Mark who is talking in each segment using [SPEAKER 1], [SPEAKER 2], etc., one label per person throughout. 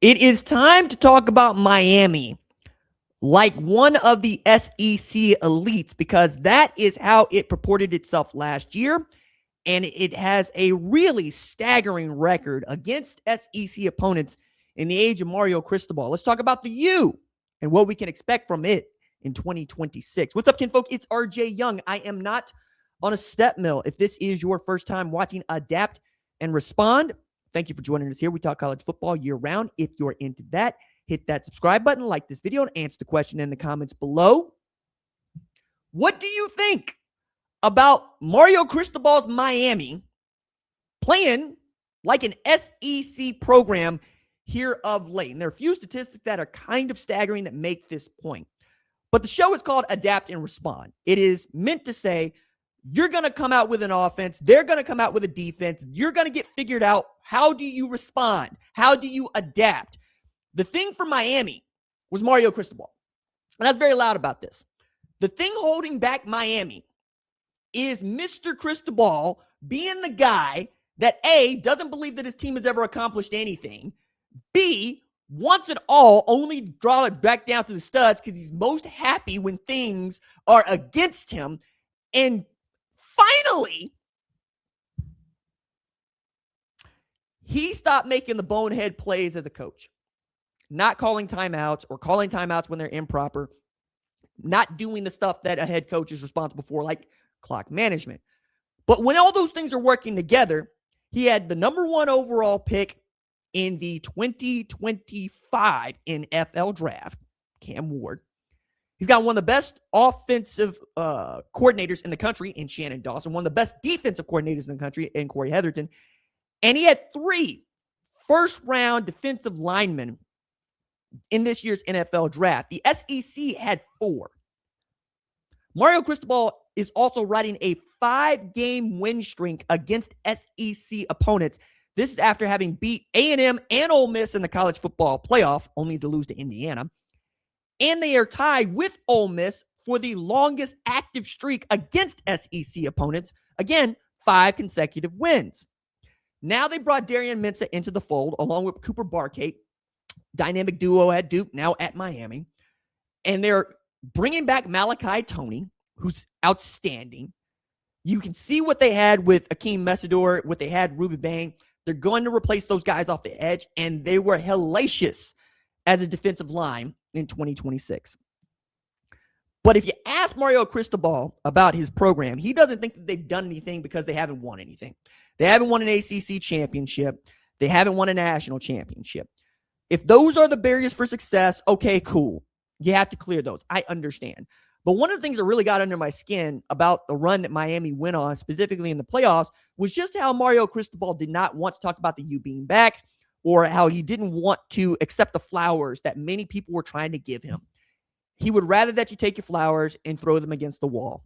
[SPEAKER 1] It is time to talk about Miami like one of the SEC elites because that is how it purported itself last year. And it has a really staggering record against SEC opponents in the age of Mario Cristobal. Let's talk about the U and what we can expect from it in 2026. What's up, kinfolk? It's RJ Young. I am not on a step mill. If this is your first time watching Adapt and Respond, thank you for joining us here. We talk college football year round. If you're into that, hit that subscribe button, like this video, and answer the question in the comments below. What do you think about Mario Cristobal's Miami playing like an SEC program here of late? And there are a few statistics that are kind of staggering that make this point. But the show is called Adapt and Respond. It is meant to say, you're going to come out with an offense. They're going to come out with a defense. You're going to get figured out. How do you respond? How do you adapt? The thing for Miami was Mario Cristobal. And I was very loud about this. The thing holding back Miami is Mr. Cristobal being the guy that A, doesn't believe that his team has ever accomplished anything, B, wants it all, only draw it back down to the studs because he's most happy when things are against him, and finally, he stopped making the bonehead plays as a coach. Not calling timeouts or calling timeouts when they're improper. Not doing the stuff that a head coach is responsible for, like clock management. But when all those things are working together, he had the number 1 overall pick in the 2025 NFL draft, Cam Ward. He's got one of the best offensive coordinators in the country in Shannon Dawson, one of the best defensive coordinators in the country in Corey Heatherton. And he had 3 first-round defensive linemen in this year's NFL draft. The SEC had 4. Mario Cristobal is also riding a 5-game win streak against SEC opponents. This is after having beat A&M and Ole Miss in the college football playoff, only to lose to Indiana. And they are tied with Ole Miss for the longest active streak against SEC opponents. Again, 5 consecutive wins. Now they brought Darian Mensah into the fold, along with Cooper Barkate, dynamic duo at Duke, now at Miami. And they're bringing back Malachi Toney, who's outstanding. You can see what they had with Akeem Messidor, what they had Ruby Bang. They're going to replace those guys off the edge, and they were hellacious as a defensive line in 2026. But if you ask Mario Cristobal about his program, he doesn't think that they've done anything because they haven't won anything. They haven't won an ACC championship. They haven't won a national championship. If those are the barriers for success, okay, cool. You have to clear those. I understand. But one of the things that really got under my skin about the run that Miami went on, specifically in the playoffs, was just how Mario Cristobal did not want to talk about the U being back, or how he didn't want to accept the flowers that many people were trying to give him. He would rather that you take your flowers and throw them against the wall.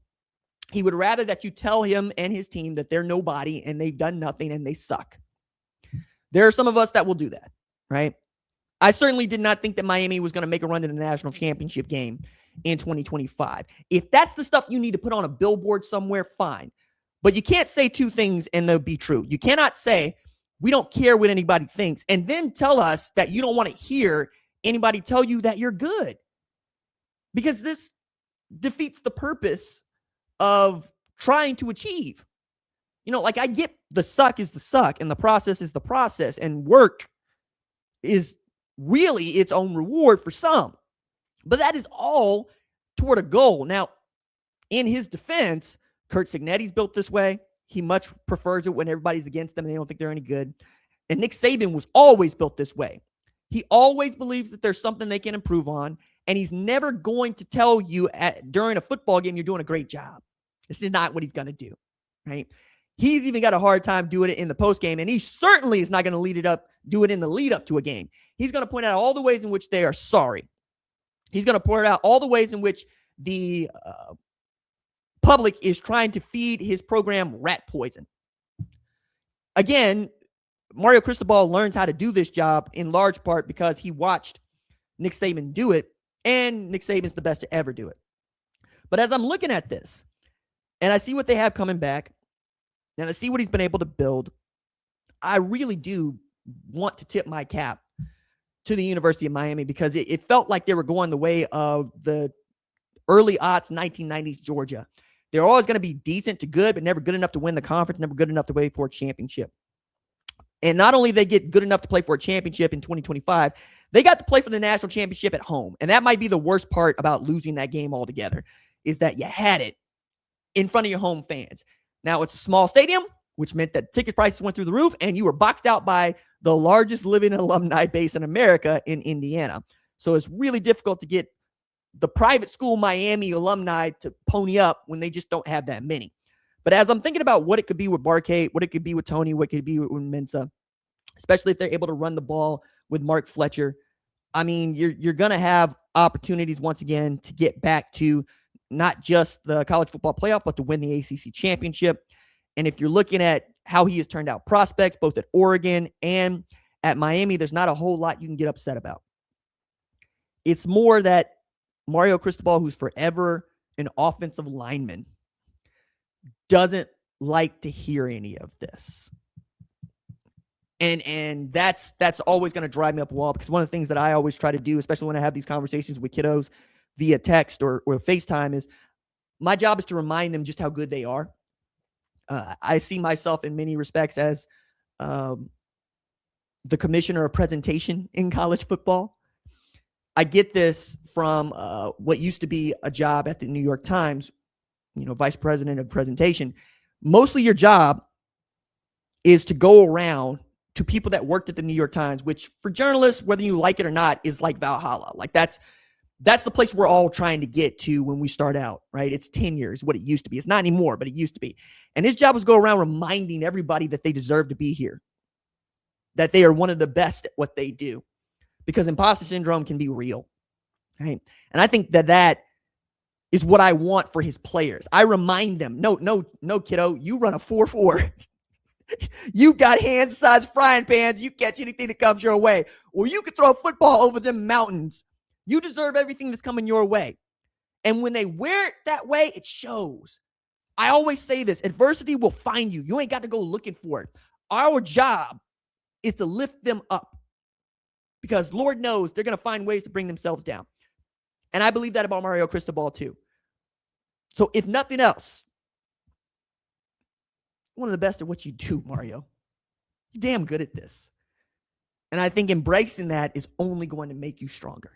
[SPEAKER 1] He would rather that you tell him and his team that they're nobody and they've done nothing and they suck. There are some of us that will do that, right? I certainly did not think that Miami was going to make a run to the national championship game in 2025. If that's the stuff you need to put on a billboard somewhere, fine. But you can't say 2 things and they'll be true. You cannot say, we don't care what anybody thinks, and then tell us that you don't want to hear anybody tell you that you're good. Because this defeats the purpose of trying to achieve. You know, like, I get the suck is the suck and the process is the process, and work is really its own reward for some. But that is all toward a goal. Now, in his defense, Kurt Cignetti's built this way. He much prefers it when everybody's against them and they don't think they're any good. And Nick Saban was always built this way. He always believes that there's something they can improve on, and he's never going to tell you during a football game you're doing a great job. This is not what he's going to do, right? He's even got a hard time doing it in the post game, and he certainly is not going to do it in the lead up to a game. He's going to point out all the ways in which they are sorry. He's going to point out all the ways in which the public is trying to feed his program rat poison. Again, Mario Cristobal learns how to do this job in large part because he watched Nick Saban do it, and Nick Saban's the best to ever do it. But as I'm looking at this, and I see what they have coming back, and I see what he's been able to build, I really do want to tip my cap to the University of Miami because it felt like they were going the way of the early aughts 1990s Georgia. They're always going to be decent to good, but never good enough to win the conference, never good enough to play for a championship. And not only they get good enough to play for a championship in 2025, they got to play for the national championship at home. And that might be the worst part about losing that game altogether, is that you had it in front of your home fans. Now, it's a small stadium, which meant that ticket prices went through the roof, and you were boxed out by the largest living alumni base in America in Indiana. So it's really difficult to get the private school Miami alumni to pony up when they just don't have that many. But as I'm thinking about what it could be with Barcade, what it could be with Tony, what it could be with Mensa, especially if they're able to run the ball with Mark Fletcher, I mean, you're going to have opportunities once again to get back to not just the college football playoff, but to win the ACC championship. And if you're looking at how he has turned out prospects, both at Oregon and at Miami, there's not a whole lot you can get upset about. It's more that Mario Cristobal, who's forever an offensive lineman, doesn't like to hear any of this. And that's always going to drive me up a wall, because one of the things that I always try to do, especially when I have these conversations with kiddos via text or FaceTime, is my job is to remind them just how good they are. I see myself in many respects as the commissioner of presentation in college football. I get this from what used to be a job at the New York Times, vice president of presentation. Mostly your job is to go around to people that worked at the New York Times, which for journalists, whether you like it or not, is like Valhalla. Like that's the place we're all trying to get to when we start out, right? It's tenure is what it used to be. It's not anymore, but it used to be. And his job was to go around reminding everybody that they deserve to be here, that they are one of the best at what they do, because imposter syndrome can be real, right? And I think that is what I want for his players. I remind them, no, kiddo, you run a 4.4. You got hands the size of frying pans. You catch anything that comes your way. Or you could throw a football over them mountains. You deserve everything that's coming your way. And when they wear it that way, it shows. I always say this: adversity will find you. You ain't got to go looking for it. Our job is to lift them up, because Lord knows they're going to find ways to bring themselves down. And I believe that about Mario Cristobal too. So if nothing else, one of the best at what you do, Mario. You're damn good at this. And I think embracing that is only going to make you stronger.